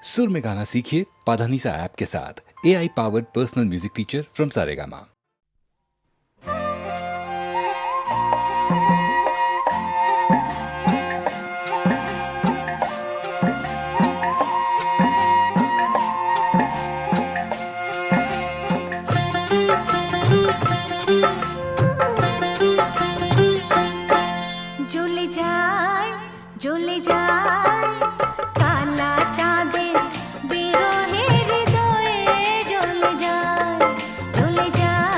सुर में गाना सीखिए पाधानीसा ऐप के साथ। AI powered personal music teacher from Saregama. জ্বলে যায় কালা চাঁদের বিরহে হৃদয়ে জ্বলে যায়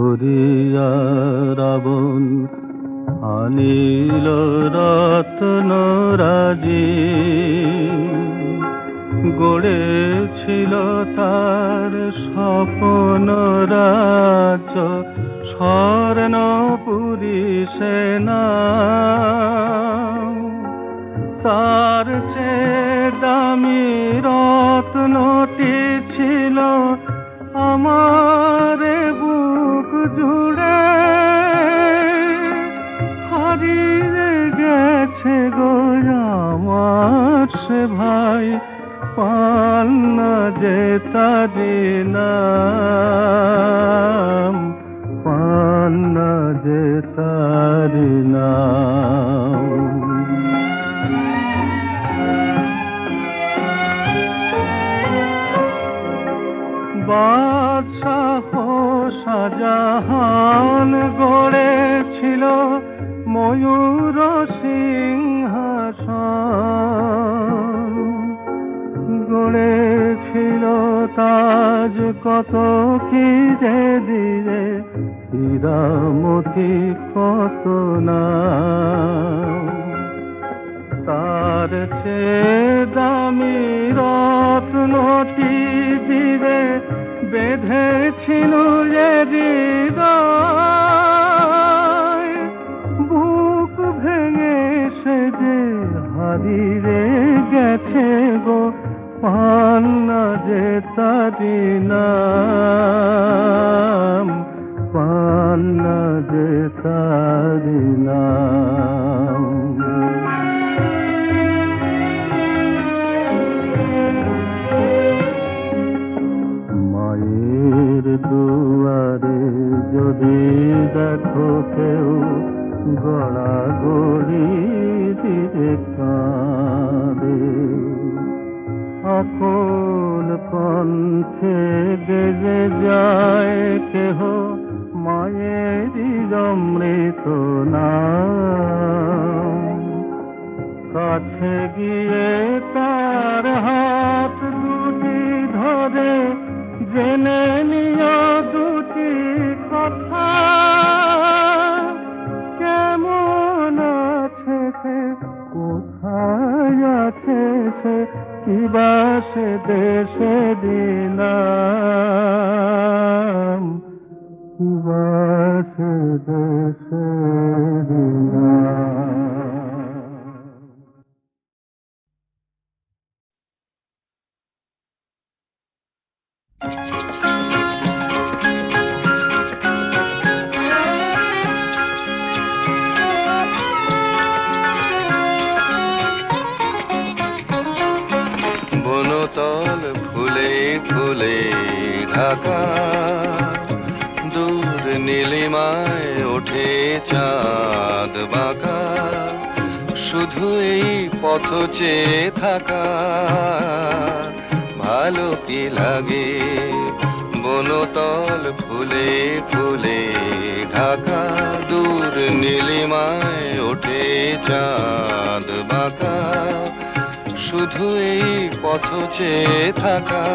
করিয়া রাবণ আনিল রত্ন রাজি, গড়েছিল তার স্বপ্ন রাজ্য স্বর্ণপুরী সেনা। তার চেয়ে দামি রত্নটি ছিল আমার বুক জুড়ে, হারিয়ে গেছে গো আমার সে ভাই, পাল না যে তারি নাম, পাল না যে তারি নাম। বাদশাহ শাহজাহান গড়েছিল ময়ূর সিংহাসন, গড়েছিল তাজ কত কি যে দিয়ে, হীরামতি কত না। তার চেয়ে দামি রত্নটি দিবে বেঁধেছিল যে হৃদয়, বুক ভেঙে সে যে হারিয়ে গেছে গো, পাল না যে তারি নাম, পাল না যে তারি নাম। মায়ের দুয়ারে যদি দেখো কেউ গড়া গড়ি দিতে কাঁদে, আকুল কণ্ঠে বেজে যায় কেহ মায়েরই অমৃত নাম। কাছে গিয়ে তার হাত দুটি ধরে জেনে নিও দুটি কথা, কেমন আছে সে, কোথায় আছে সে, কিবা সে দেশে দিলাম, কিবা সে দেশে দিলাম। বনতল ফুলে ফুলে ঢাকা, দূর নীলিমায় ওঠে চাঁদ বাঁকা, শুধু এই পথ চেয়ে থাকা ভালো কি লাগে। বনতল ফুলে ফুলে ঢাকা, দূর নীলিমায় ওঠে চাঁদ বাঁকা, শুধু এই পথ চেয়ে থাকা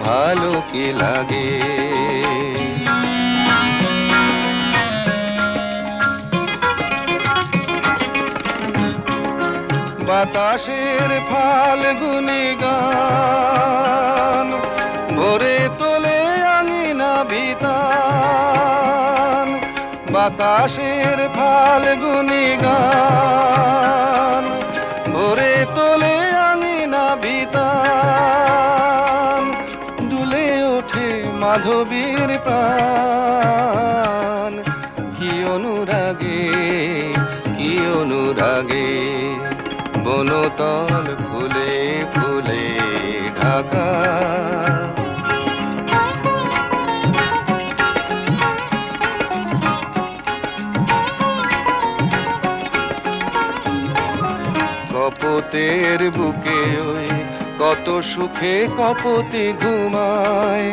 ভালো কি লাগে। বাতাসের ফাল্গুনি গান ভরে তোলে আঙিনা বিতান, বাতাসের ফাল্গুনি গান ভরে তোলে আঙিনা বিতান, দুলে ওঠে মাধবীর প্রাণ, কি অনুরাগে কি অনুরাগে। বনতল ফুলে ফুলে ঢাকা, কপোতের বুকে ওই কত সুখে কপতি ঘুমায়,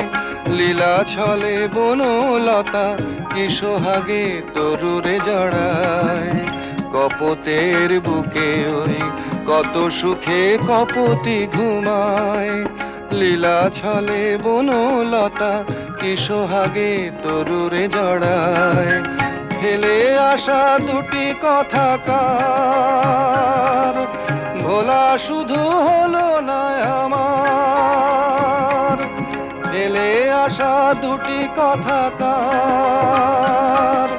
লীলা ছলে বনলতা কি সোহাগে তরুরে জড়ায়। কপোতের বুকে ওই কত সুখে কপতি ঘুমায়, লীলা ছলে বনলতা কি সোহাগে তরুরে জড়ায়। ফেলে আসা দুটি কথা কার ভোলা শুধু হলো না আমার। ফেলে আসা দুটি কথা কার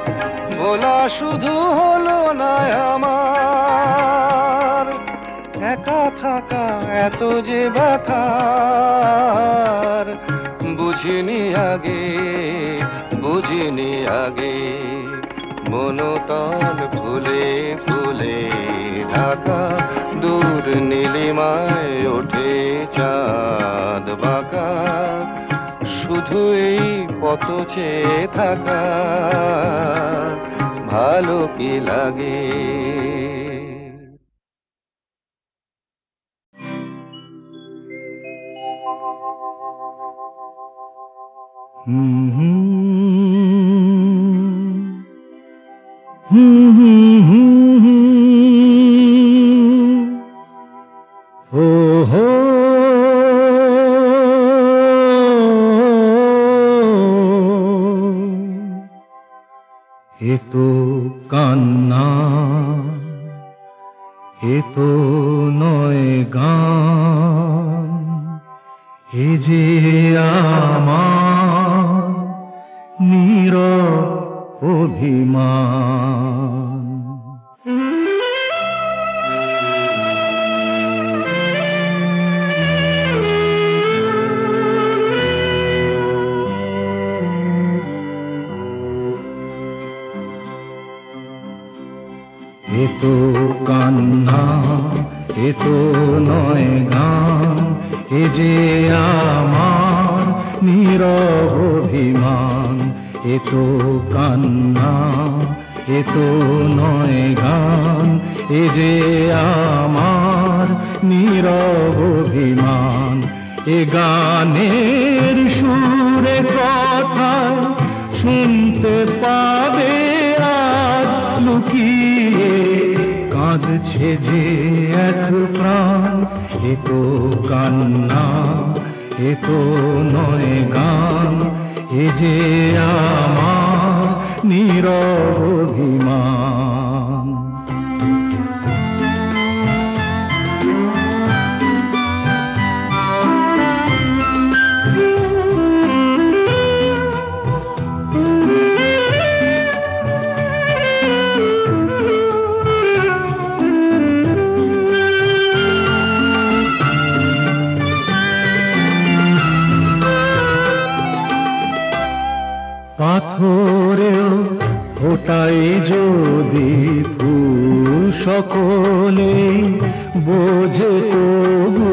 ভোলা শুধু হলো না আমার। একা থাকা এত যে ব্যথার বুঝিনি আগে, বুঝিনি আগে। বনতল ফুলে ফুলে ঢাকা, দূর নীলিমায় ওঠে চাঁদ বাঁকা। শুধু এই পথ চেয়ে থাকা ভালো কি লাগে। ও হো এ তো কান্না, এ তো নয় গান, এ যে আমার নীরব অভিমান। এ তো কান্না, এ তো নয় গান, এ যে আমার নীরব অভিমান। এ তো কান্না, এ তো নয় গান, এ যে আমার নীরব অভিমান। এ গানের সুরে কথা শুনতে পাবে আজ লুকিয়ে, কাঁদছে যে এক প্রাণ। এ তো কান্না, এ তো নয় গান, এ যে আমার নীরব অভিমান। পাথরেও ফোটাই যদি ফুল সকলে বোঝে তবু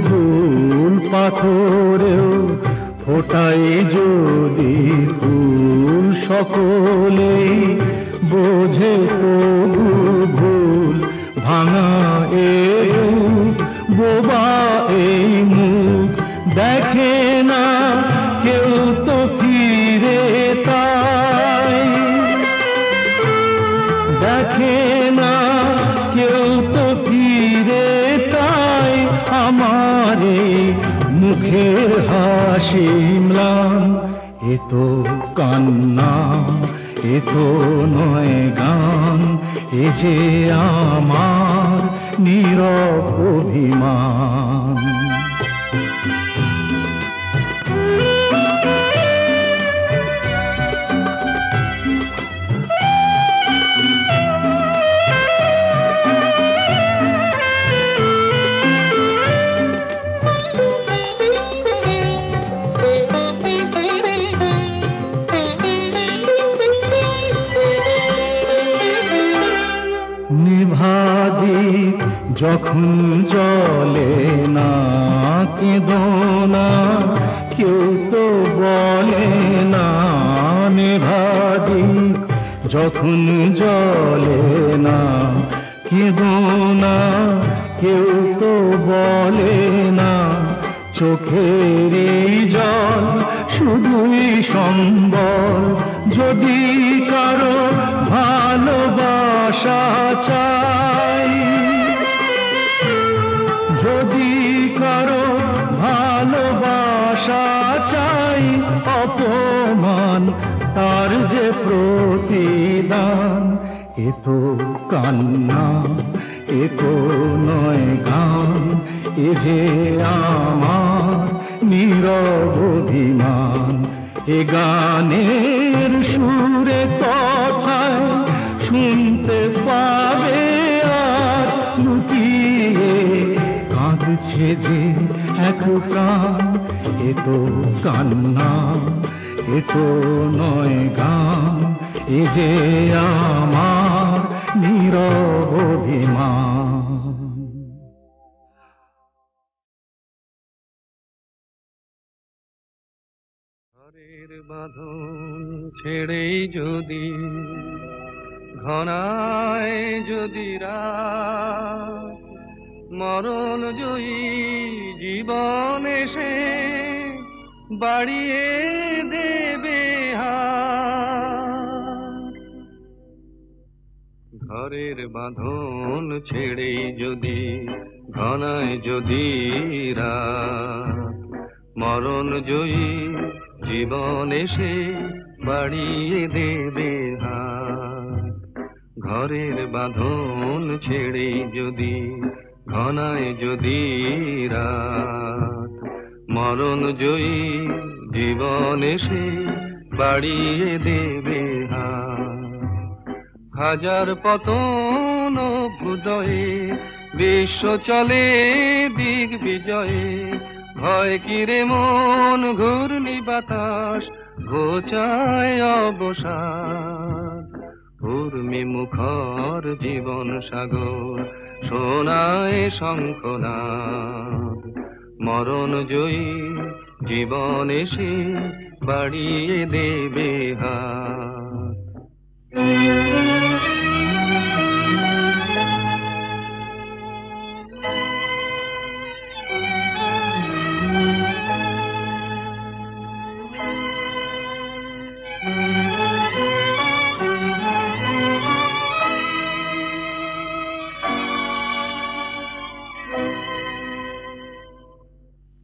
ভুল। পাথরেও ফোটাই যদি ফুল সকলে বোঝে তবু ভুল। ভাঙা এ রূপ, বোবা এই মুখ, দেখে না কেউ তো ফিরে তাই। দেখে না কেউ তো ফিরে তাই। আমার এই মুখের হাসি ম্লান। এ তো কান্না, এ তো নয় গান, এ যে আমার নীরব অভিমান। যখন জলে না কেঁদো না, কেউ তো বলে না নেভাদিক। যখন জলে না কেঁদো না, কেউ তো বলে না। চোখের জল শুধুই সম্বল, যদি কারো ভালোবাসা চাই। যদি কারো ভালোবাসা চাই, অপমান তার যে প্রতিদান। এ তো কান্না, এ তো নয় গান, এ যে আমার নীরব অভিমান। এ গানের সুরে কথায় শুনতে পাবে আর লুকিয়ে কাঁদছে যে এক প্রাণ। এ তো কান্না, এ তো নয় গান, এ যে আমার নীরব অভিমান। ঘরের বাঁধন ছেড়েই যদি ঘনায় যদি রাত, মরণ জয়ী জীবন এসে বাড়িয়ে দেবে হাত। ঘরের বাঁধন ছেড়েই যদি ঘনায় যদি রাত, মরণ জয়ী জীবন এসে বাড়িয়ে দেবে হাত। ঘরের বাঁধন ছেড়েই যদি ঘনায় যদি রাত, মরণ জয়ী জীবন এসে বাড়িয়ে দেবে হাত। হাজার পতন ভুদয়ে বিশ্ব চলে দিক বিজয়ে, ভয় কিরে মন ঘূর্ণি বাতাস ঘোচায় অবসাদ। উর্মি মুখর জীবন সাগর শোনায় শঙ্খনাদ। মরণ জয়ী জীবন এসে বাড়িয়ে দেবে হাত।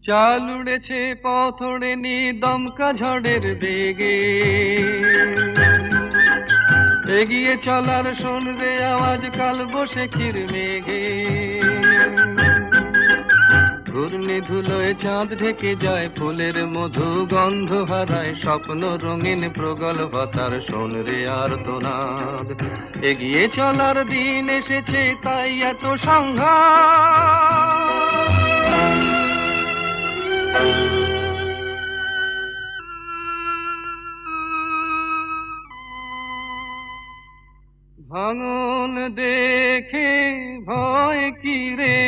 চাল উড়েছে পথ ওড়েনি দমকা ঝড়ের বেগে, এগিয়ে চলার শোন রে আওয়াজ কাল বৈশাখীর মেঘে। ঘূর্ণি ধুলোয় চাঁদ ঢেকে যায়, ফুলের মধু গন্ধ হারায়, স্বপ্ন রঙিন প্রগল্ভতার শোন রে আর্তনাদ। এগিয়ে চলার দিন এসেছে তাই এত সংঘাত। ভাঙন দেখে ভয় কি রে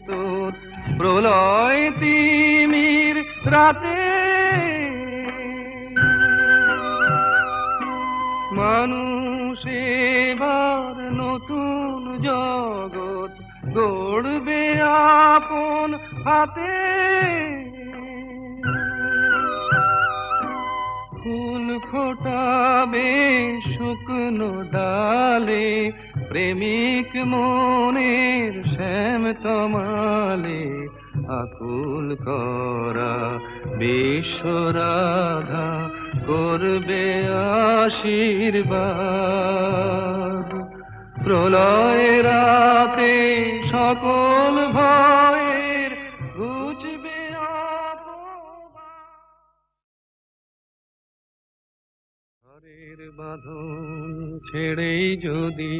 তোর, প্রলয় তিমির রাতে। মানুষ এবার নতুন জগৎ গড়বে আপন হাতে। ফুল ফোটাবে শুকনো ডালে, প্রেমিক মনের শ্যাম তমালে। আকুল করা বিশ্বরাধা করবে আশীর্বাদ। প্রলয় রাতে সকল ভয়ের ঘুচবে অপবাদ। ঘরের বাঁধন ছেড়েই যদি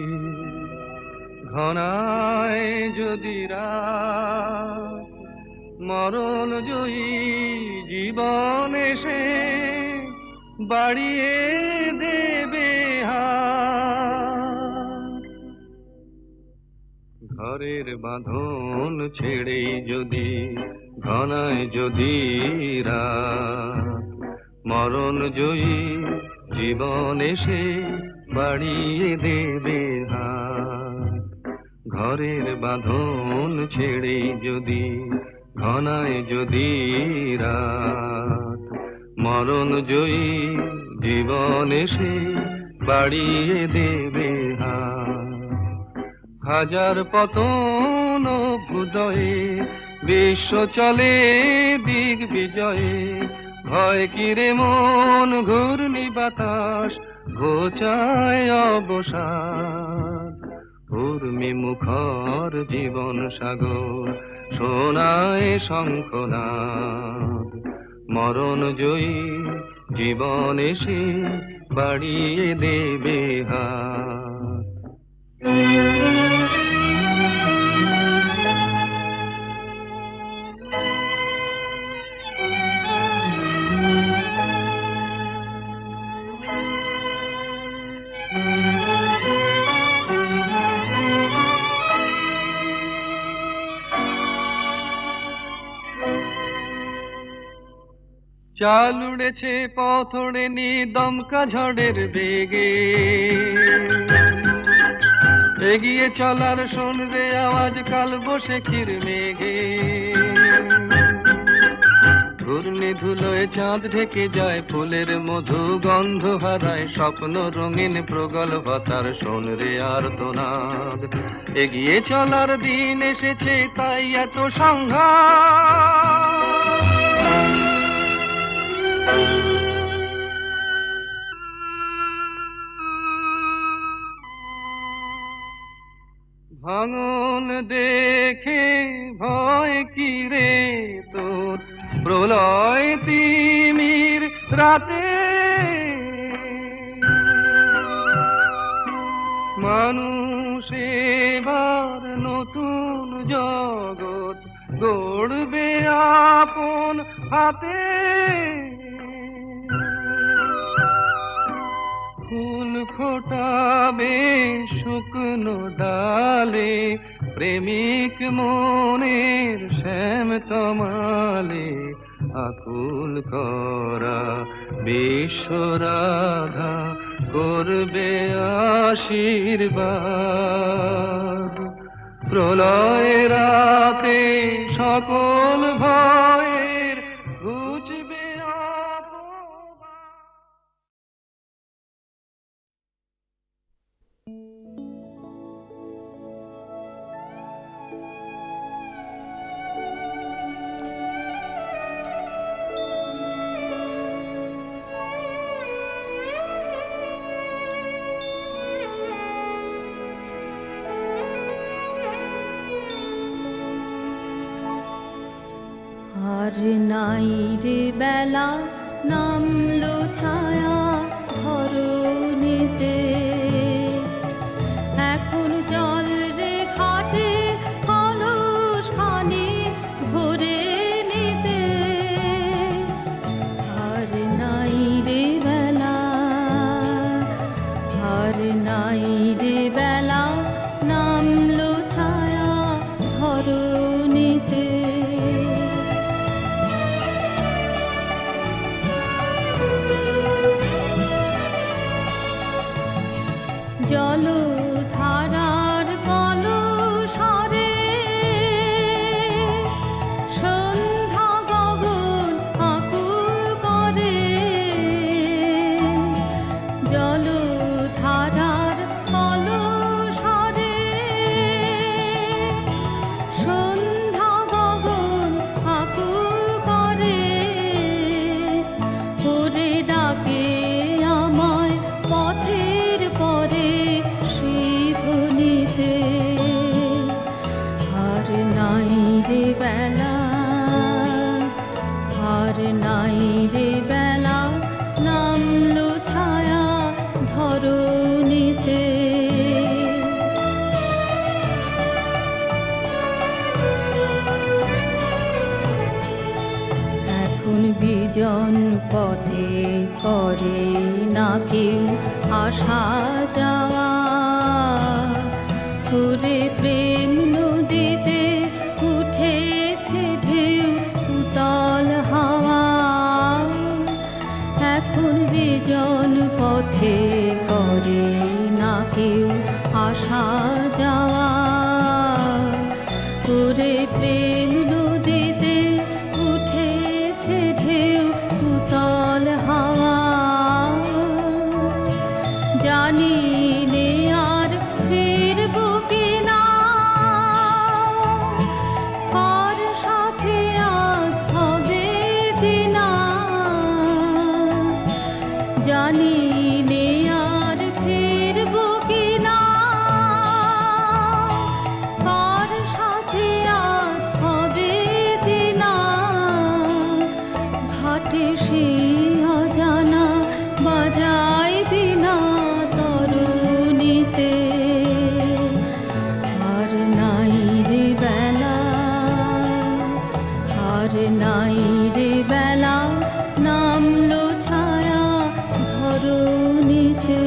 ঘনায় যদি রাত, মরণ জয়ী জীবন এসে বাড়িয়ে দেবে হাত। ঘরের বাঁধন ছেড়েই যদি ঘনায় যদি রাত, মরণ জয়ী জীবন এসে বাড়িয়ে দেবে হাত। ঘরের বাঁধন ছেড়েই যদি ঘনায় যদি রাত, মরণ জয়ী জীবন এসে বাড়িয়ে দেবে হাত। হাজার পতন ভুদয়ে বিশ্ব চলে দিক বিজয়ে, ভয় কিরে মন ঘূর্ণি বাতাস ঘোচায় অবসাদ, উর্মি মুখর জীবন সাগর শোনায় শঙ্খনাদ। মরণ জয়ী জীবন এসে বাড়িয়ে দেবে হাত। চাল উড়েছে পথ ওড়েনি দমকা ঝড়ের বেগে, এগিয়ে চলার শোন রে আওয়াজ কাল বৈশাখীর মেঘে। ঘূর্ণি ধুলোয় চাঁদ ঢেকে যায়, ফুলের মধু গন্ধ হারায়, স্বপ্ন রঙিন প্রগল্ভতার শোন রে আর্তনাদ। এগিয়ে চলার দিন এসেছে তাই এত সংঘাত। ভাঙন দেখে ভয় কি রে তোর, প্রলয় তিমির রাতে মানুষ এবার নতুন জগৎ গড়বে আপন হাতে। ফুল ফোটাবে শুকনো ডালে, প্রেমিক মনের শ্যাম তমালে, আকুল করা বিশ্বরাধা করবে আশীর্বাদ। প্রলয় রাতে সকল ভয়ের ঘুচবে অপবাদ। আর নাই রে বেলা নামলো ছায়া ধরণীতে, এখন চল রে ঘাটে কলস খানি ভরে নিতে। আর নাই রে বেলা, আর নাই রে বেলা নামলো ছায়া ধরণীতে। জলধারার কলসরে সন্ধ্যা গগন আকুল করে, জলধারার কলসরে সন্ধ্যা গগন আকুল করে, ওরে ডাকে আমায় পথের পরে ধ্বনিতে। আর নাই রে বেলা, আর নাই রে বেলা নামলো ছায়া ধরণীতে। এখন বিজন পথে করে না কেউ আসা যাওয়া, ঘুরে প্রেম নদীতে উঠেছে ঢেউ উতল হাওয়া। এখন বিজন পথে করে না কেউ আসা যাওয়া, ঘুরে প্রেম নদীতে উঠেছে ঢেউ উতল হাওয়া। জানি নে আর ফিরবো কিনা, কার সাথে আজ হবে চেনা। নে আর ফিরবো কিনা, কার সাথে আজ হবে চেনা, ঘাটে সে অজানা বাজায় বিনা তরুণীতে। আর নাই রে বেলা, আর নাই রে বেলা, নামলো ছায়া ধরণীতে।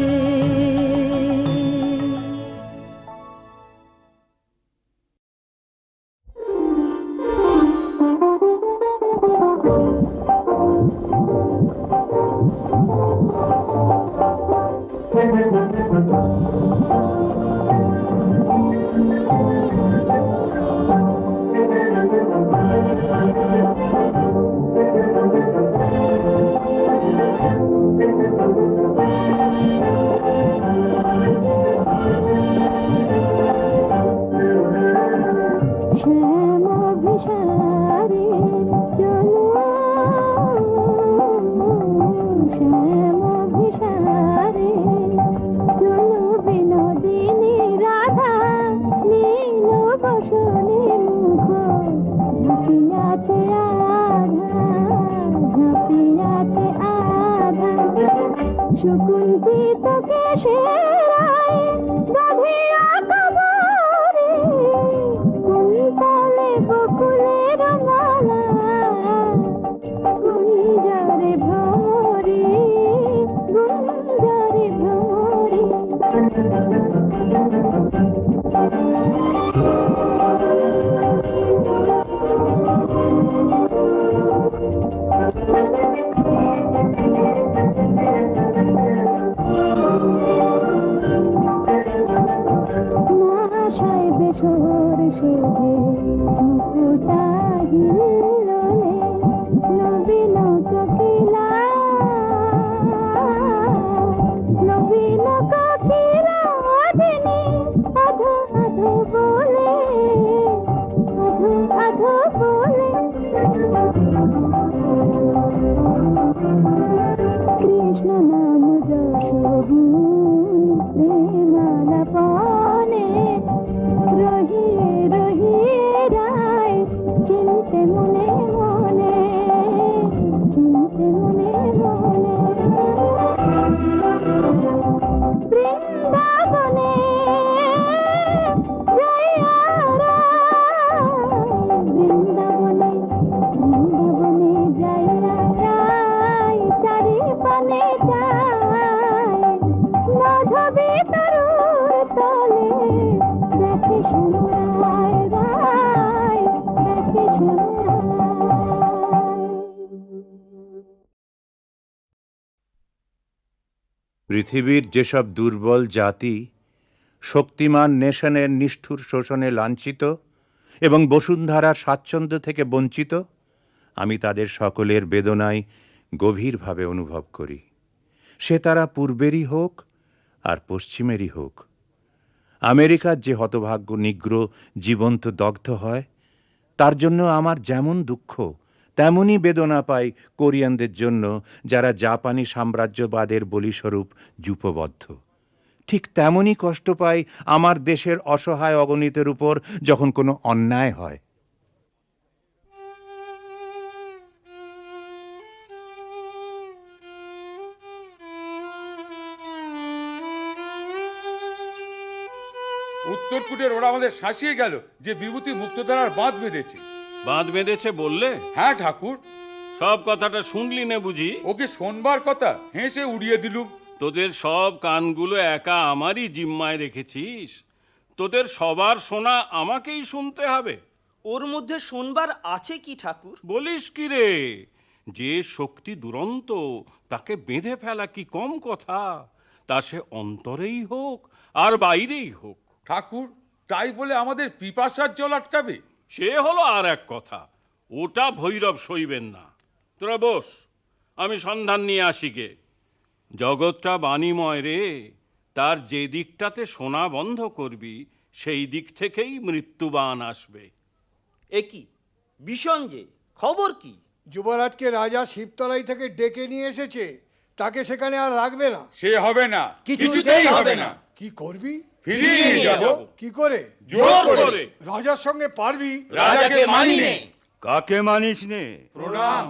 পৃথিবীর যেসব দুর্বল জাতি শক্তিমান নেশনের নিষ্ঠুর শোষণে লাঞ্ছিত এবং বসুন্ধরার স্বাচ্ছন্দ্য থেকে বঞ্চিত, আমি তাদের সকলের বেদনায় গভীরভাবে অনুভব করি। সে তারা পূর্বেরই হোক আর পশ্চিমেরই হোক। আমেরিকার যে হতভাগ্য নিগ্রো জীবন্ত দগ্ধ হয়, তার জন্য আমার যেমন দুঃখ তেমনই বেদনা পাই কোরিয়ানদের জন্য, যারা জাপানি সাম্রাজ্যবাদের বলিস্বরূপ যূপবদ্ধ। ঠিক তেমনই কষ্ট পাই আমার দেশের অসহায় অগণিতের উপর যখন কোনো অন্যায় হয়। উত্তরকূটের ওরা আমাদের শাসিয়ে গেল যে বিভূতি মুক্তধারার বাঁধ বেঁধেছে। বাঁধ বেঁধেছে বললে? হ্যাঁ ঠাকুর। সব কথাটা শুনলি না বুঝি? ওকে শোনবার কথা, হেসে উড়িয়ে দিলুম। তোদের সব কানগুলো একা আমারই জিম্মায় রেখেছিস? তোদের সবার শোনা আমাকেই শুনতে হবে? ওর মধ্যে শোনবার আছে কি ঠাকুর? বলিস কি রে? যে শক্তি দুরন্ত তাকে বেঁধে ফেলা কি কম কথা? তা সে অন্তরেই হোক আর বাইরেই হোক। ঠাকুর, তাই বলে আমাদের পিপাসার জল আটকাবে? সে হলো আর এক কথা, ওটা ভৈরব সইবেন না। তোরা বস, আমি সন্ধান নিয়ে আসি গে। জগৎটা বাণীময় রে, তার যে দিকটাতে শোনা বন্ধ করবি সেই দিক থেকেই মৃত্যুবান আসবে। এ কি ভীষণ যে খবর কি? যুবরাজকে রাজা শিবতলাই থেকে ডেকে নিয়ে এসেছে। তাকে সেখানে আর রাখবে না। সে হবে না, কিছুতেই হবে না। কি করবি? ফিরিয়ে নিয়ে যাব কি করে? জোর করে। রাজার সঙ্গে পারবি? রাজাকে মানি নে। কাকে মানিস নে? প্রণাম,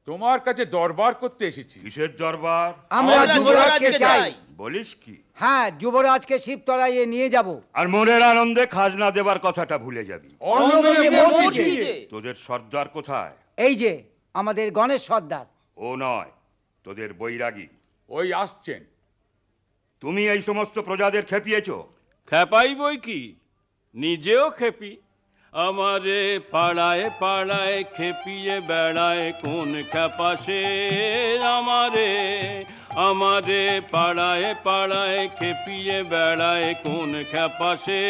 তোমার কাছে দরবার করতে এসেছি। কিসের দরবার? আমরা যুবরাজকে চাই। বলিস কি? হ্যাঁ, যুবরাজকে শিবতলায় নিয়ে যাব। আর মনের আনন্দে খাজনা দেবার কথাটা ভুলে যাবি। অনন্দে মরছি যে। তোদের সর্দার কোথায়? এই যে আমাদের গণেশ সর্দার। ও নয়, তোদের বৈরাগী। ওই আসছেন। তুমি এই সমস্ত প্রজাদের খেপিয়েছ। খেপাই বই কি, নিজেও খেপি। আমারে পাড়ায় পাড়ায় খেপিয়ে বেড়ায় কোন খেপাসে। আমারে পাড়ায় পাড়ায় খেপিয়ে বেড়ায় কোন খেপাসে।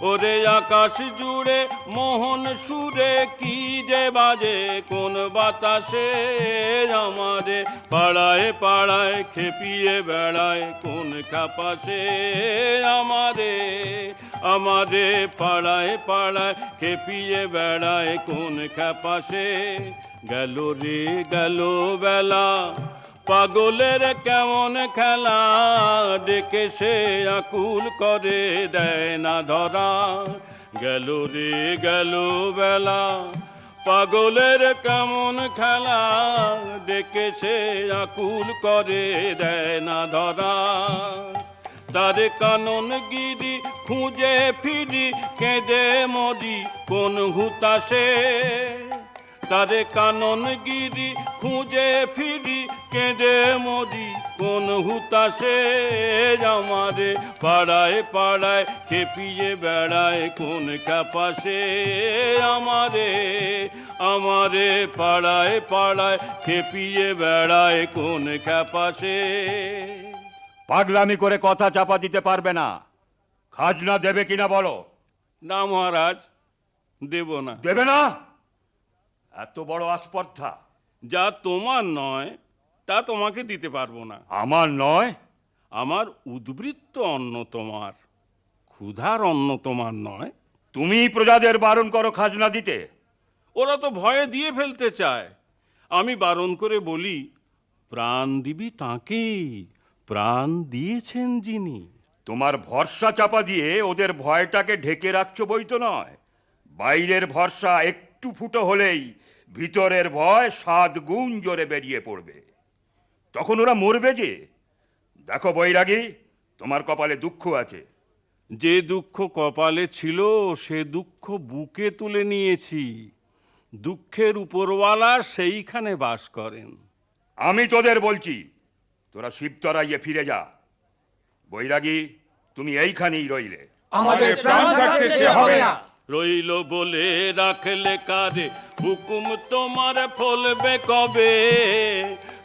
ওরে আকাশ জুড়ে মোহন সুরে কি যে বাজে কোন বাতাসে। আমারে পাড়ায় পাড়ায় খেপিয়ে বেড়ায় কোন খেপাসে। আমারে পাড়ায় পাড়ায় খেপিয়ে বেড়ায় কোন খেপাসে। গেল রে গেল বেলা, পাগলের কেমন খেলা, ডেকে সে আকুল করে দেয় না ধরা। গেল রে গেল বেলা, পাগলের কেমন খেলা, ডেকে সে আকুল করে দেয় না ধরা। তার কানন গিরি খুঁজে ফিরি কেঁদে মরি কোন হুতাশে। তার কানন গিরি খুঁজে ফিরি কেঁদে মরি কোন হুতাশে। আমারে পাড়ায় পাড়ায় খেপিয়ে বেড়ায় কোন খেপাসে। আমারে পাড়ায় পাড়ায় খেপিয়ে বেড়ায় কোন খেপাসে। পাগলামি করে কথা চাপা দিতে পারবে না। খাজনা দেবে কিনা বলো। না মহারাজ, দেব না। দেবে না? এত বড় আস্পর্ধা। যা তোমার নয় তা তোমাকে দিতে পারবো না। আমার নয়? আমার উদ্বৃত্ত অন্ন তোমার, ক্ষুধার অন্ন তোমার নয়। তুমি প্রজাদের বারণ করো খাজনা দিতে। ওরা তো ভয়ে দিয়ে ফেলতে চায়। আমি বারণ করে বলি, প্রাণ দিবি তাঁকেই, প্রাণ দিয়েছেন যিনি। তোমার ভরসা চাপা দিয়ে ওদের ভয়টাকে ঢেকে রাখছো বই তো নয়। বাইরের ভরসা একটু ফুটো হলেই ভিতরের ভয় 7 গুণ জোরে বেরিয়ে পড়বে। তখন ওরা মরবে যে। দেখো বৈরাগী, তোমার কপালে দুঃখ আছে। যে দুঃখ কপালে ছিল সে দুঃখ বুকে তুলে নিয়েছি। দুঃখের উপরওয়ালা সেইখানে বাস করেন। আমি তোদের বলছি, তোরা শিবতরাইয়ে ফিরে যা। বৈরাগী, তুমি এইখানেই রইলে। আমাদের প্রাণ থাকতে সে হবে না। রইল বলে রাখলে কারে, হুকুম তোমার ফলবে কবে।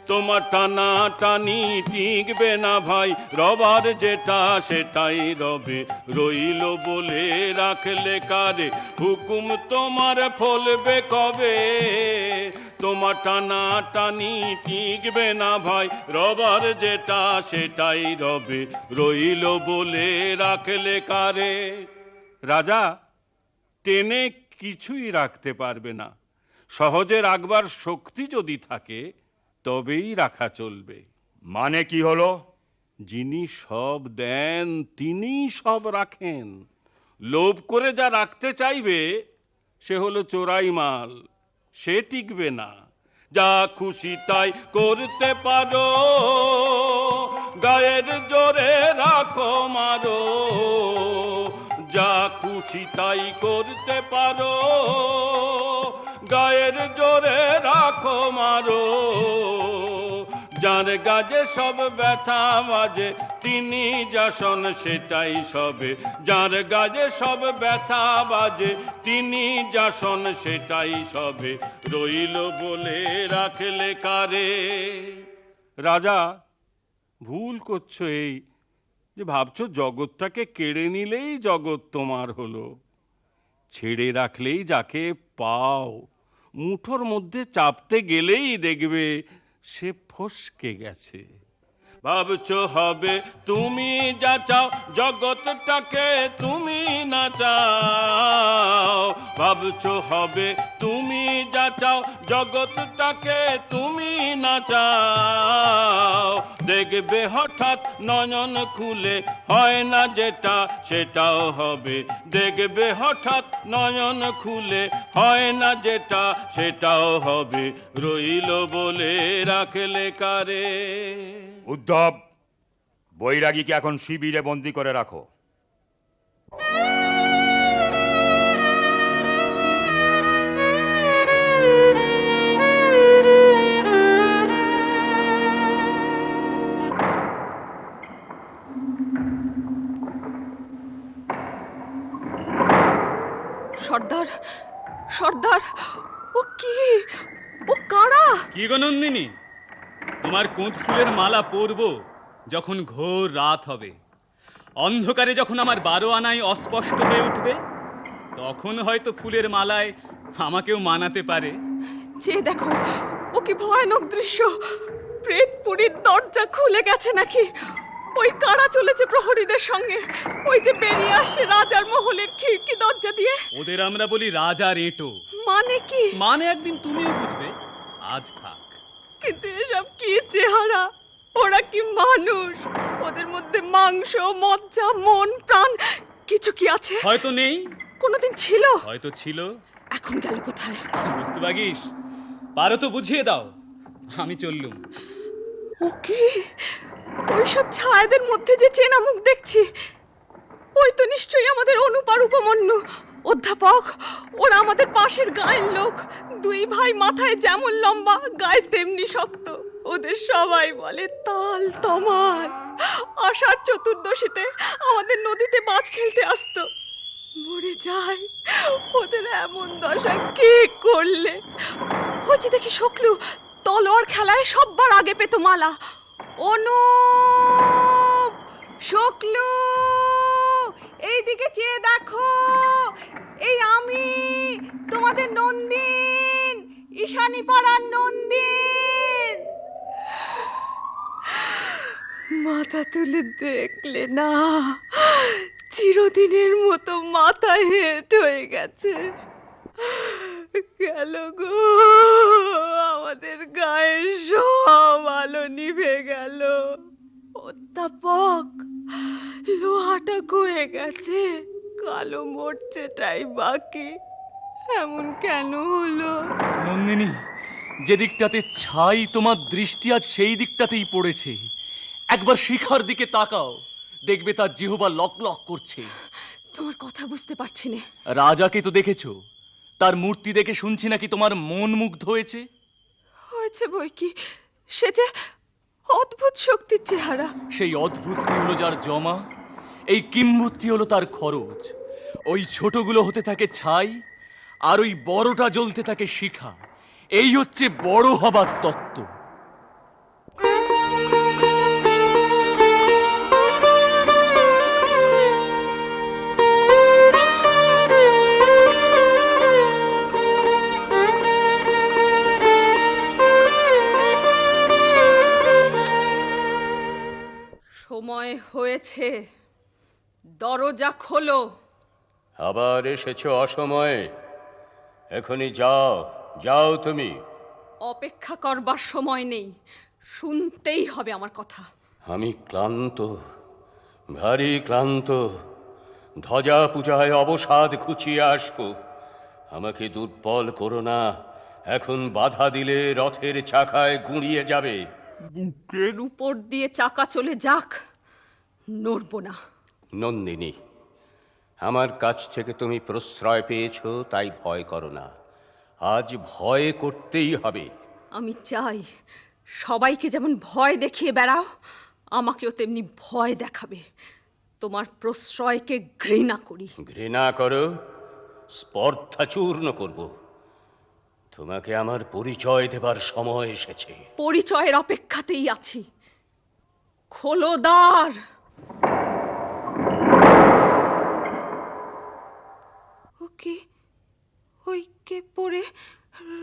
তোমার টানা টানি টিকবে না ভাই, রবার যেটা সেটাই রবে। রইল বলে রাখলে কারে, হুকুম তোমার ফলবে কবে। তোমার টানা টানি টিকবে না ভাই, রবার যেটা সেটাই রবে। রইল বলে রাখলে কারে। রাজা টেনে কিছুই রাখতে পারবে না। সহজে রাখবার শক্তি যদি থাকে তবেই রাখা চলবে। মানে কি হলো? যিনি সব দেন তিনি সব রাখেন। লোভ করে যা রাখতে চাইবে সে হলো চোরাই মাল, সে টিকবে না। যা খুশি তাই করতে পারো, গায়ের জোরে রাখো মারো। যা খুশি তাই করতে পারো, গায়ের জোরে রাখো মারো। যার গাজে সব ব্যথা বাজে তিনি যাসন সেটাই সবে। যার গাজে সব ব্যথা বাজে তিনি যাসন সেটাই সবে। রইল বলে রাখলে কারে। রাজা ভুল করছো এই যে ভাবছো জগৎটাকে কেড়ে নিলেই জগৎ তোমার হলো। ছেড়ে রাখলেই যাকে পাও, মুঠোর মধ্যে চাপতে গেলেই দেখবে সে ফসকে গেছে। ভাবছো হবে তুমি যা চাও, জগৎটাকে তুমি না চাও। ভাবছো হবে তুমি যা চাও, জগৎটাকে তুমি না চাও। দেখবে হঠাৎ নয়ন খুলে হয় না যেটা সেটাও হবে। দেখবে হঠাৎ নয়ন খুলে হয় না যেটা সেটাও হবে। রইল বলে রাখলে কারে। উদ্ধব, বৈরাগীকে এখন শিবিরে বন্দি করে রাখো। সর্দার, সর্দার, ও কি, ও কারা? কি গো নন্দিনী, তোমার কুঁত ফুলের মালা পরব যখন ঘোর রাত হবে, অন্ধকারে যখন আমার 12 আনায় অস্পষ্ট হয়ে উঠবে, তখন হয়তো ফুলের মালায় আমাকেও মানাতে পারে। যে দেখো, ও কি ভয়ানক দৃশ্য! প্রেতপুরীর দরজা খুলে গেছে নাকি? ওই কারা চলেছে প্রহরীদের সঙ্গে, ওই যে বেরিয়ে আসছে রাজার মহলের খিড়কি দরজা দিয়ে। ওদের আমরা বলি রাজার এঁটো। মানে কি? মানে একদিন তুমিও বুঝবে, আজ থাক। কিন্তু এসব কি চেহারা! ওরা কি মানুষ? ওদের মধ্যে মাংস, মজ্জা, মন, প্রাণ কিছু কি আছে? হয়তো নেই, কোনোদিন ছিল, হয়তো ছিল। এখন গেল কোথায়? বুঝতে পারিস? পারো তো বুঝিয়ে দাও, আমি চললুম। ও কি? ওইসব ছায়াদের মধ্যে যে চেনা মুখ দেখছি, ওই তো নিশ্চয়ই আমাদের অনুপার উপমন্যু অধ্যাপক। ওরা আমাদের পাশের গায়ের লোক। দুই ভাই, মাথায় যেমন লম্বা, গায়ে তেমনি শক্ত। ওদের সবাই বলে তাল তমাল। আষাঢ় চতুর্দশীতে আমাদের নদীতে মাছ খেলতে আসতো। মরে যায়, ওদের এমন দশা কে করলে? ওই যে দেখি শোকলু তলোয়ার খেলায় সববার আগে পেত মালা। অনুপ, শোকলু, এইদিকে চেয়ে দেখো, এই আমি তোমাদের নন্দিন, ঈশানী পাড়ার নন্দিন। মাথা তুলে দেখলে না, চিরদিনের মতো মাথা হেঁট হয়ে গেছে। গেল গো, আমাদের গায়ে সব আলো নিভে গেল। অধ্যাপক, লোহাটা গয়ে গেছে, কালো মরছেটাই বাকি। এমন কেন হলো? নন্দিনী, যে দিকটাতে ছাই তোমার দৃষ্টি আজ সেই দিকটাতেই পড়েছে। একবার শিখার দিকে তাকাও, দেখবে তার জিহ্বা লক লক করছে। তোমার কথা বুঝতে পারছি না। রাজাকে তো দেখেছো, তার মূর্তি দেখে শুনছি নাকি তোমার মন মুগ্ধ হয়েছে। হয়েছে বই কি, সে যে অদ্ভুত শক্তির চেহারা। সেই অদ্ভুতটি হলো যার জমা, এই কিম্ভূতটি হলো তার খরচ। ওই ছোটগুলো হতে থাকে ছাই, আর ওই বড়টা জ্বলতে থাকে শিখা। এই হচ্ছে বড় হবার তত্ত্ব। সময় হয়েছে, দরজা খোলো। আবার এসেছো অসময়ে, এখনই যাও, যাও তুমি। অপেক্ষা করবার সময় নেই, শুনতেই হবে আমার কথা। আমি ক্লান্ত, ভারী ক্লান্ত। ধ্বজা পূজায় অবসাদ ঘুচিয়ে আসবো। আমাকে দুর্বল করো না, এখন বাধা দিলে রথের চাকায় গুঁড়িয়ে যাবে। বুকের উপর দিয়ে চাকা চলে যাক, নড়ব না। নন্দিনী, আমার কাছ থেকে তুমি প্রশ্রয় পেয়েছো, তাই ভয় করো না। আজ ভয় করতেই হবে। আমি চাই সবাইকে যেমন ভয় দেখিয়ে বেড়াও, আমাকেও তেমনি ভয় দেখাবে। তোমার প্রশ্রয়কে ঘৃণা করি। ঘৃণা করো, স্পর্ধা চূর্ণ করব। তোমাকে আমার পরিচয় দেবার সময় এসেছে। পরিচয়ের অপেক্ষাতেই আছি। খোলো দ্বার। ও কি, ওই কে পড়ে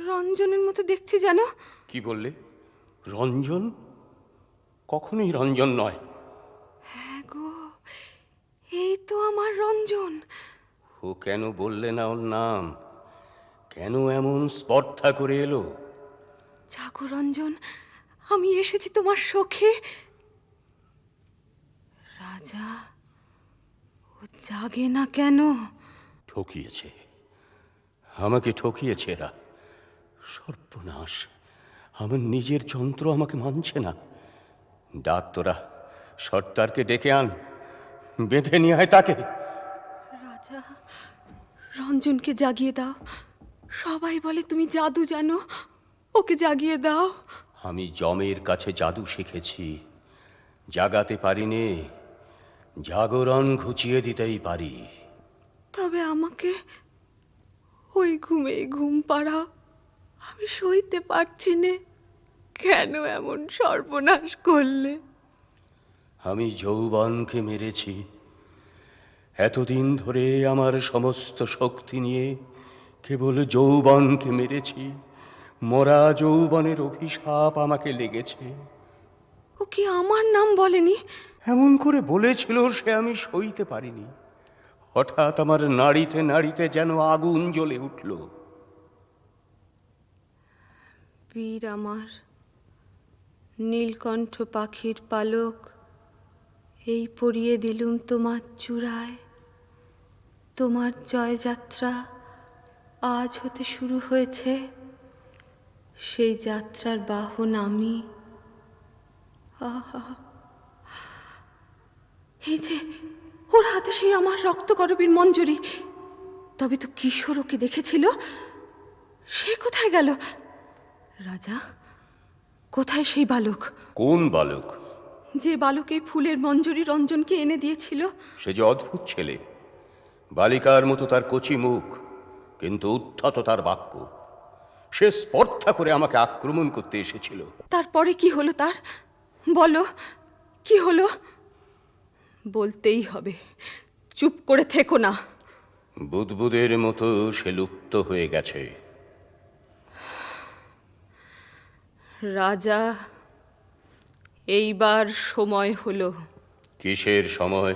রঞ্জনের মতো দেখছি যেন। কি বললে? রঞ্জন? কখনোই রঞ্জন নয়। হ্যাঁ গো, এই তো আমার রঞ্জন। ও কেন বললে না ওর নাম? কেন এমন স্পর্ধা করে এলো? জাগো রঞ্জন, আমি এসেছি তোমার সখে। রাজা, ও জাগে না কেন? ঠকিয়েছে, আমাকে ঠকিয়েছে এরা। সর্বনাশ, আমার নিজের যন্ত্র আমাকে মানছে না। ডাক তোরা, সর্দারকে ডেকে আন, বেঁধে নিয়ে আয় তাকে। রাজা, রঞ্জনকে জাগিয়ে দাও। সবাই বলে তুমি জাদু জানো, ওকে জাগিয়ে দাও। আমি জমের কাছে জাদু শিখেছি, জাগাতে পারিনি, জাগরণ ঘুচিয়ে দিতেই পারি। তবে আমাকে ওই ঘুমে ঘুম পাড়াও, আমি সইতে পারছি নে। কেন এমন সর্বনাশ করলে? আমি যৌবনকে মেরেছি, এতদিন ধরে আমার সমস্ত শক্তি নিয়ে কেবল যৌবনকে মেরেছি। মরা যৌবনের অভিশাপ আমাকে লেগেছে। ও কি আমার নাম বলেনি? এমন করে বলেছিল, সে আমি সইতে পারিনি। হঠাৎ আমার নাড়িতে নাড়িতে যেন আগুন জ্বলে উঠল। বীর আমার, নীলকণ্ঠ পাখির পালক, এই পরিয়ে দিলুম তোমার চূড়ায়। তোমার জয়যাত্রা আজ হতে শুরু হয়েছে, সেই যাত্রার বাহন আমি। আহা, এই যে ওর হাতে সেই আমার রক্তকরবীর মঞ্জরি। তবে তো কিশোর ওকে দেখেছিল, সে কোথায় গেল? রাজা, কোথায় সেই বালক? কোন বালক? যে বালক এই ফুলের মঞ্জরি রঞ্জনকে এনে দিয়েছিল। সে যে অদ্ভুত ছেলে, বালিকার মতো তার কচি মুখ, কিন্তু উদ্ধত তার বাক্য। সে স্পর্ধা করে আমাকে আক্রমণ করতে এসেছিল। তারপরে কি হলো তার? বলো, কি হলো? বলতেই হবে, চুপ করে থেকো না। বুদবুদের মতো সে লুপ্ত হয়ে গেছে। রাজা, এইবার সময় হলো। কিসের সময়?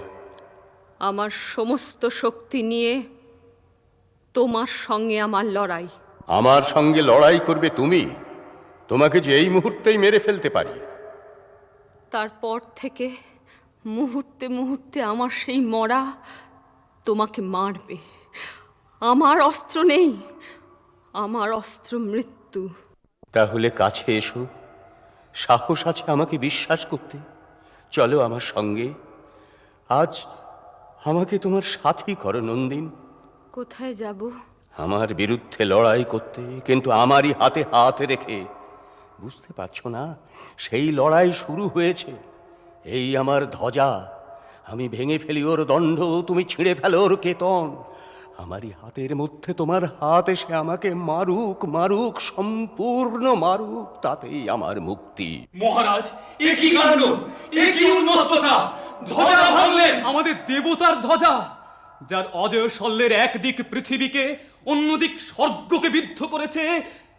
আমার সমস্ত শক্তি নিয়ে তোমার সঙ্গে আমার লড়াই। আমার সঙ্গে লড়াই করবে তুমি? তোমাকে যে এই মুহূর্তেই মেরে ফেলতে পারি। তারপর থেকে মুহূর্তে মুহূর্তে আমার সেই মরা তোমাকে মারবে। আমার অস্ত্র নেই, আমার অস্ত্র মৃত্যু। তাহলে কাছে এসো, সাহস আছে আমাকে বিশ্বাস করতে। চলো আমার সঙ্গে, আজ আমাকে তোমার সাথী করো নন্দিন। কোথায় যাব? আমার বিরুদ্ধে লড়াই করতে, কিন্তু আমারই হাতে হাত রেখে। বুঝতে পারছো না, সেই লড়াই শুরু হয়েছে। এই আমার ধ্বজা, আমি ভেঙে ফেলি ওর দণ্ড, তুমি ছিঁড়ে ফেলো ওর কেতন। আমারই হাতের মধ্যে তোমার হাত এসে আমাকে মারুক, মারুক, সম্পূর্ণ মারুক, তাতেই আমার মুক্তি। মহারাজ, এ কি কাণ্ড, এ কি উন্মত্ততা! ধ্বজা ভাঙলেন, আমাদের দেবতার ধ্বজা, যার অজয় শল্যের একদিক পৃথিবীকে, অন্যদিক স্বর্গকে বিদ্ধ করেছে।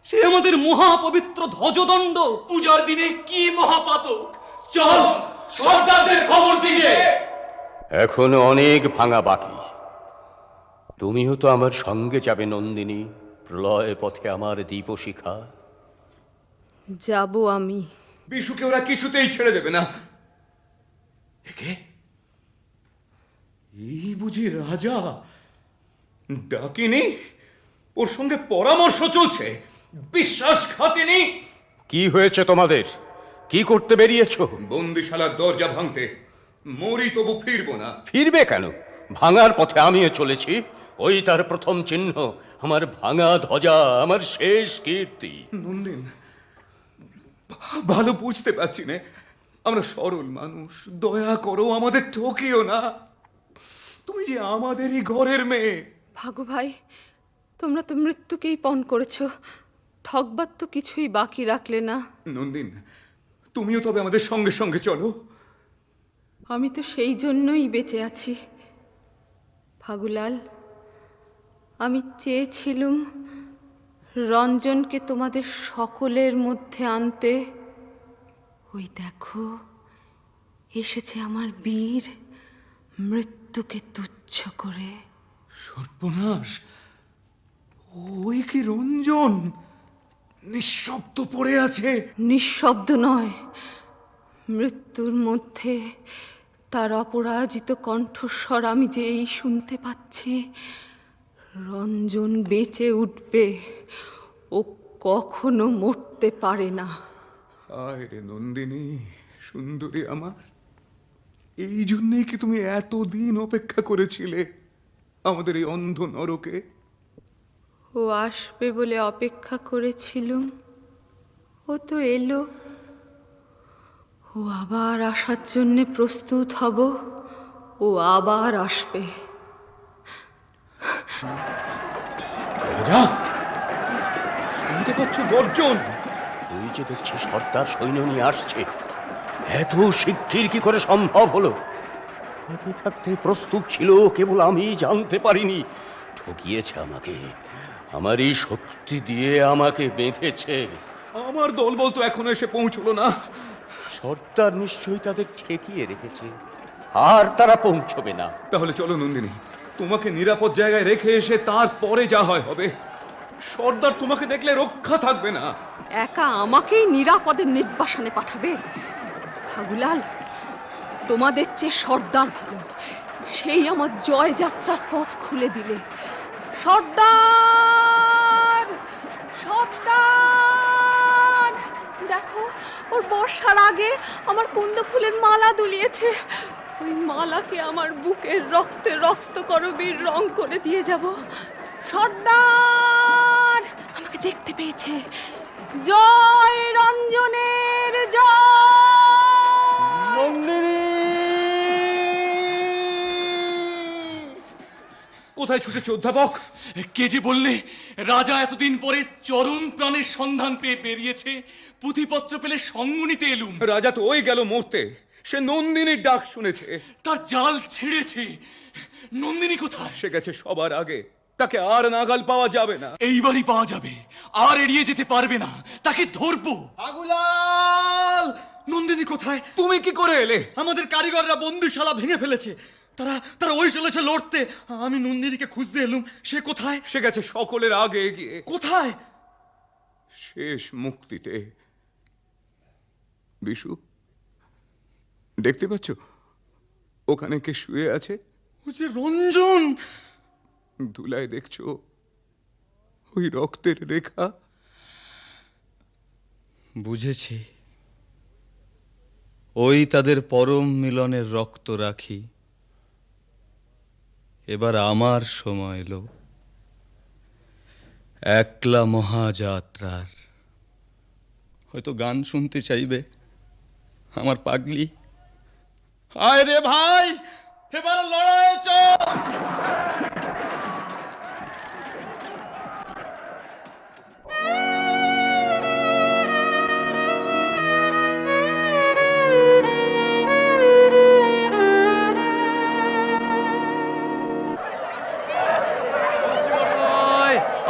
সে আমাদের মহাপবিত্র ধ্বজদণ্ড। পূজার দিনে কি মহাপাতক! চল, সর্দারদের খবর দিকে। এখনো অনেক ভাঙা বাকি। তুমিও তো আমার সঙ্গে যাবে নন্দিনী, প্রলয় পথে আমার দীপশিখা। যাব আমি। বিশুকে ওরা কিছুতেই ছেড়ে দেবে না। একে এই বুঝি রাজা? ডাকিনি, ওর সঙ্গে পরামর্শ চলছে। বিশ্বাসঘাতিনী! কি হয়েছে তোমাদের? কি করতে বেরিয়েছো? বন্দিশালার দরজা ভাঙতে। মরি তবু ফিরবো না। ফিরবে কেন? ভাঙার পথে আমিও চলেছি। ওই তার প্রথম চিহ্ন, আমার ভাঙা ধ্বজা, আমার শেষ কীর্তি। নন্দিন, ভালো বুঝতে পারছি না, আমরা সরল মানুষ, দয়া করো, আমাদের ঠকিও না। তুমি যে আমাদেরই ঘরের মেয়ে। ভাগু ভাই, তোমরা তো মৃত্যুকেই পণ করেছো, ঠকবার তো কিছুই বাকি রাখলে না। নন্দিন, তুমিও তবে আমাদের সঙ্গে সঙ্গে চলো। আমি তো সেই জন্যই বেঁচে আছি। ফাগুলাল, আমি চেয়েছিলুম রঞ্জনকে তোমাদের সকলের মধ্যে আনতে। ওই দেখো, এসেছে আমার বীর মৃত্যুকে তুচ্ছ করে। সর্বনাশ, ওই কি রঞ্জন নিঃশব্দ পড়ে আছে? নিঃশব্দ নয়, মৃত্যুর মধ্যে তার অপরাজিত কণ্ঠস্বর আমি যে এই শুনতে পাচ্ছি। রঞ্জন বেঁচে উঠবে, ও কখনো মরতে পারে না। আয় রে নন্দিনী, সুন্দরী আমার, এই জন্যেই কি তুমি এতদিন অপেক্ষা করেছিলে আমাদের এই অন্ধ নরকে? ও আসবে বলে অপেক্ষা করেছিলুম, ও তো এলো। ও আবার আসার জন্যে প্রস্তুত হব, ও আবার আসবে। রাজা, শুনতে পাচ্ছ গর্জন? ওই যে দেখছি সর্দার সৈন্য নিয়ে আসছে। এত শিগগির কি করে সম্ভব হলো? আগে থাকতে প্রস্তুত ছিল, কেবল আমি জানতে পারিনি। ঠকিয়েছে আমাকে, আমারই শক্তি দিয়ে আমাকে বেঁধেছে। আমার দলবল তো এখনো এসে পৌঁছলো না। সর্দার নিশ্চয়ই তাদের ঠেকিয়ে রেখেছে, আর তারা পৌঁছবে না। তাহলে চলো নন্দিনী, তোমাকে নিরাপদ জায়গায় রেখে এসে তারপরে যা হয় হবে। সর্দার তোমাকে দেখলে রক্ষা থাকবে না। একা আমাকেই নিরাপদে নির্বাসনে পাঠাবে? ফাগুলাল, তোমাদের চেয়ে সর্দার ভালো, সেই আমার জয় যাত্রার পথ খুলে দিলে। সর্দার, সর্দার, দেখো, ওর বর্ষার আগে আমার কুন্দ ফুলের মালা দুলিয়েছে। ওই মালাকে আমার বুকের রক্তে রক্ত করবীর রং করে দিয়ে যাব। সর্দার আমাকে দেখতে পেয়েছে। জয় রঞ্জনের জয়। নন্দিনী, কোথায় ছুটেছে অধ্যাপক? কে যে বললে রাজা এতদিন পরে চরম প্রাণের সন্ধান পেয়ে বেরিয়েছে? পুঁথিপত্র পেলে সঙ্গ নিতে এলুম। রাজা তো ওই গেল মরতে, সে নন্দিনীর ডাক শুনেছে। তার জাল ছিঁড়েছে। নন্দিনী কোথায়? সে গেছে সবার আগে, তাকে আর নাগাল পাওয়া যাবে না। এইবারই পাওয়া যাবে, আর এড়িয়ে যেতে পারবে না। তাকে ধরবো। ফাগুলাল, নন্দিনী কোথায়? তুমি কি করে এলে? আমাদের কারিগররা বন্দিশালা ভেঙে ফেলেছে। তারা তারা ওই চলেছে লড়তে। আমি নন্দিনীকে খুঁজতে এলুম। সে কোথায়? সে গেছে সকলের আগে এগিয়ে। কোথায়? শেষ মুক্তিতে। বিশু, দেখতে পাচ্ছ ওখানে কে শুয়ে আছে? ও যে রঞ্জন। ধুলায় দেখছো ওই রক্তের রেখা? বুঝেছি, ওই তাদের পরম মিলনের রক্ত রাখি। এবার আমার সময় এলো একলা মহাযাত্রার। হয়তো গান শুনতে চাইবে আমার পাগলি। আয় রে ভাই, এবার লড়াই চল।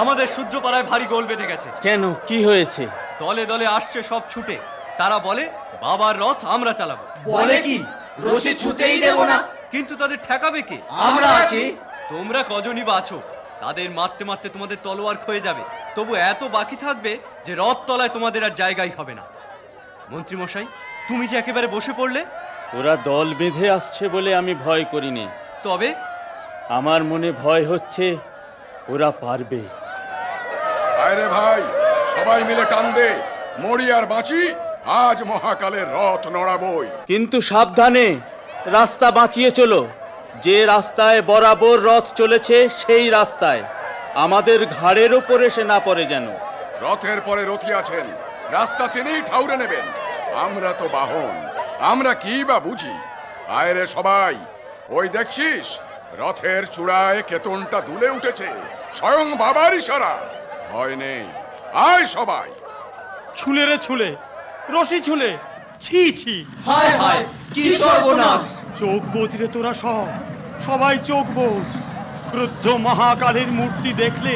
আমাদের সূর্যপাড়ায় ভারী গোল বেঁধে গেছে। কেন, কি হয়েছে? দলে দলে আসছে সব ছুটে। তারা বলে বাবার রথ আমরা চালাবো। বলে কি রশি ছুতেই দেব না? কিন্তু তাদের ঠেকাবে কে? আমরা আছি। তোমরা কজনই বা আছো? তাদের মারতে মারতে তোমাদের তলোয়ার ক্ষয়ে যাবে। তবু এত বাকি থাকবে যে রথ তলায় তোমাদের আর জায়গাই হবে না। মন্ত্রী মশাই, তুমি যে একেবারে বসে পড়লে। ওরা দল বেঁধে আসছে বলে আমি ভয় করিনি। তবে আমার মনে ভয় হচ্ছে ওরা পারবে। আরে ভাই, সবাই মিলে টান দে, মরি আর বাঁচি, আজ মহাকালের রথ নড়াবই। কিন্তু সাবধানে, রাস্তা বাঁচিয়ে চলো। যে রাস্তায় বরাবর রথ চলেছে সেই রাস্তায়, আমাদের ঘাড়ের ওপর এসে না পড়ে যেন। রথের পরে রথী আছেন, রাস্তা তিনিই ঠাউরে নেবেন। আমরা তো বাহন, আমরা কি বা বুঝি? আয় রে সবাই, ওই দেখছিস রথের চূড়ায় কেতনটা দুলে উঠেছে, স্বয়ং বাবার ইশারা। ভয় নেই, আয় সবাই। ছুলে রে ছুলে, রশি ছুলে। ছি ছি, হায় হায়, কি সর্বনাশ! চোখ বোঝ রে তোরা সব, সবাই চোখ বোঝ। ক্রুদ্ধ মহাকালের মূর্তি দেখলে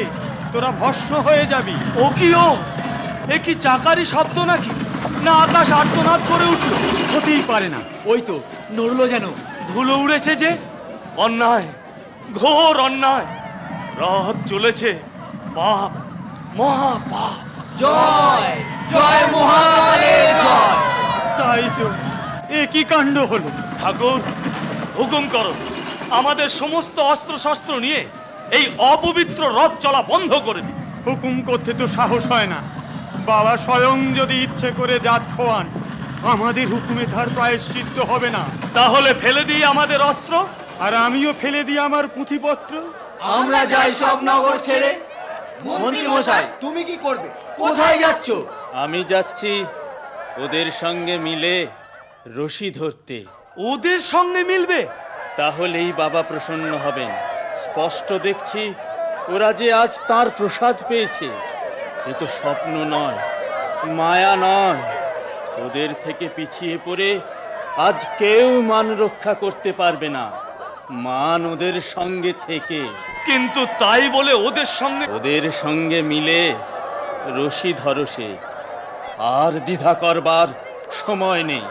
তোরা ভস্ম হয়ে যাবি। ও কি ও? এ কি চাকারি শব্দ নাকি? না আকাশ আর্তনাদ করে উঠল? হতেই পারে না, ওই তো নড়লো যেন। ধুলো উড়েছে যে। অন্যায়, ঘোর অন্যায়, রাত চলেছে, পাপ, মহা পাপ। জয় জয় মহাকালের জয়। তাই তো, এ কি কাণ্ড হলো? ঠাকুর, হুকুম করো, আমাদের সমস্ত অস্ত্র শস্ত্র নিয়ে এই অপবিত্র রথ চলা বন্ধ করে দিই। হুকুম করতে তো সাহস হয় না। বাবা স্বয়ং যদি ইচ্ছে করে জাত খোয়ান, আমাদের হুকুমে তার প্রায়শ্চিত্ত হবে না। তাহলে ফেলে দিই আমাদের অস্ত্র। আর আমিও ফেলে দিই আমার পুঁথিপত্র। আমরা যাই সব নগর ছেড়ে। মন্ত্রী মশাই, তুমি কি করবে? কোথায় যাচ্ছ? আমি যাচ্ছি ওদের সঙ্গে মিলে রশি ধরতে। ওদের সঙ্গে মিলবে? তাহলেই বাবা প্রসন্ন হবেন। স্পষ্ট দেখছি ওরা যে আজ তার প্রসাদ পেয়েছে। এ তো স্বপ্ন নয়, মায়া নয়। ওদের থেকে পিছিয়ে পড়ে আজ কেউ মান রক্ষা করতে পারবে না। মান ওদের সঙ্গে থেকে। কিন্তু তাই বলে ওদের সঙ্গে মিলে রশি ধরসে। আর দ্বিধা করবার সময় নেই।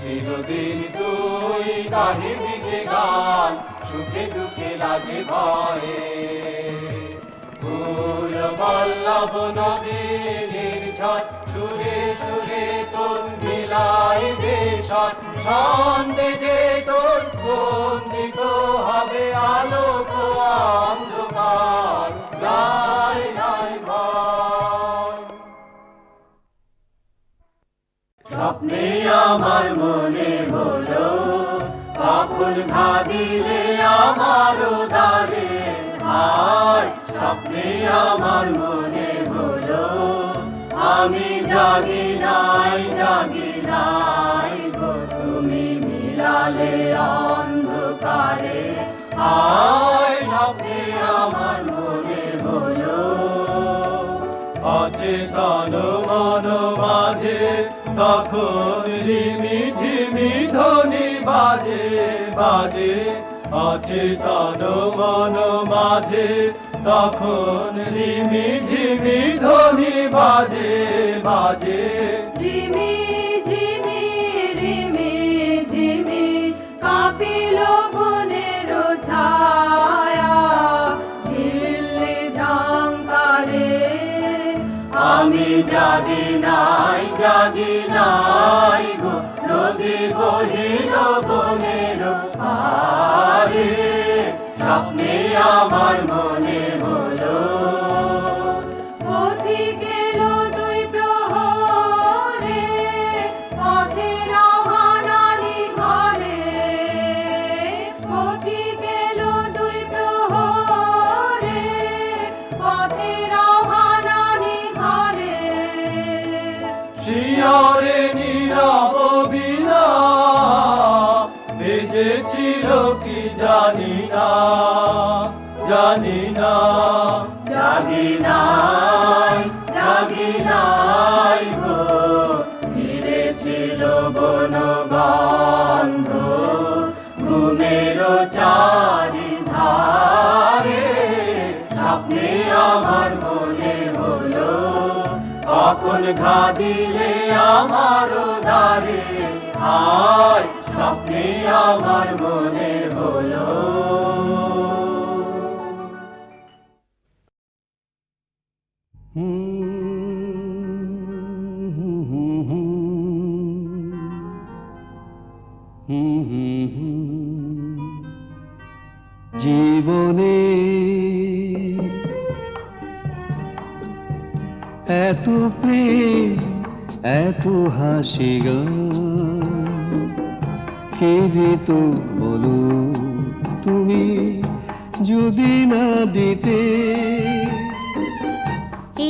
চিরদিন তুই গাহিবি যে গান, সুখে দুঃখে লাজে ভয়ে। ফুল পল্লব নদী নির্ঝর, সুরে সুরে তোর মিলাই দেশর। ছন্দে যে তোর স্পন্দিত হবে আলোক অন্ধকার। নাই নাই ভয়। স্বপ্নে আমার মনে হলো, কখন ঘা দিলে আমার দ্বারে ভাই। স্বপ্নে আমার মনে হলো, আমি জাগি নাই গো, তুমি মিলালে অন্ধকারে। হায় স্বপ্নে আমার মনে হলো, অচেতন মন মাঝে তখন রিমি ঝিমি ধ্বনি বাজে বাজে। অচেতন মন মাঝে তখন রিমি ঝিমি ধ্বনি বাজে বাজে। রিমি ঝিমি কাঁপিল বনের ছায়া, ঝিল্লি ঝংকারে। আমি জাগি নাই গো, নদী বহিল বনের পারে। স্বপ্নে আমার মনে হলো, পথিক এলো দুই প্রহরে, পথের আহ্বানালি ঘরে। পথিক এলো দুই প্রহরে, পথের আহ্বানালি ঘরে। শিয়রে নীরব বিনা বেজেছিল কি জানি না। জাগি নাই গো, ফিরেছিল বনগন্ধ ঘুমের চারিধারে। স্বপ্নে আমার মনে হলো, কখন ঘা দিলে আমার দ্বারে। হায় স্বপ্নে আমার মনে হলো। এত প্রেম এত হাসি গান কে দিত বলো তুমি যদি না দিতে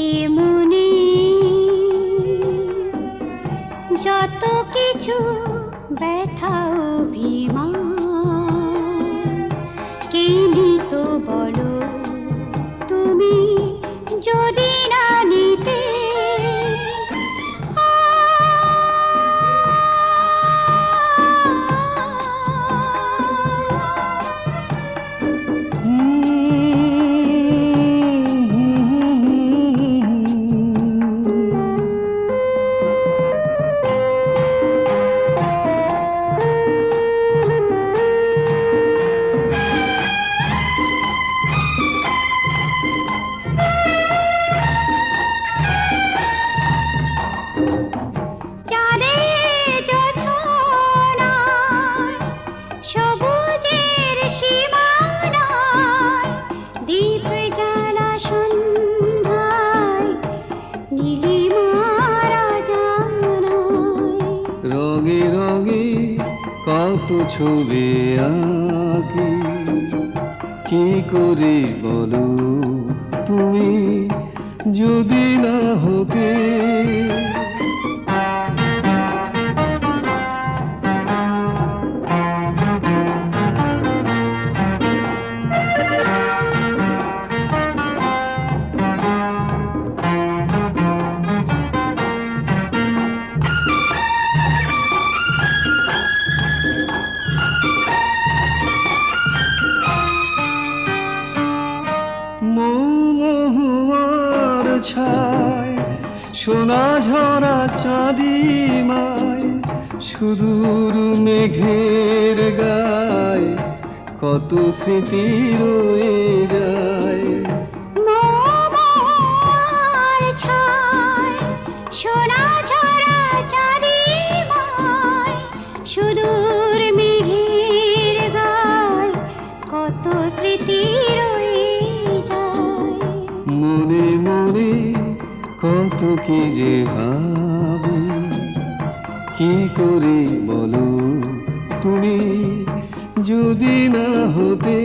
এমনি যত কিছু ব্যথা অভিমান কে নিত বলো তুমি যদি না নিতে সবুজের সীমানায় দীপ জ্বালা সন্ধ্যায় নীলিমারা জানায় রঙে রঙে কত ছবি আঁকি কি করে বলো তুমি যদি না হতে মহুয়ার ছায় সোনা ঝরা চাঁদিমায় সুদূর মেঘের গায় কত স্মৃতি রয়ে যায় মহুয়ার ছায় সোনা ঝরা চাঁদিমায় সুদূর মেঘের গায় কত স্মৃতি রয়ে যায় মনে মনে কত কি যে ভাবি কি করে বলো তুমি যদি না হতে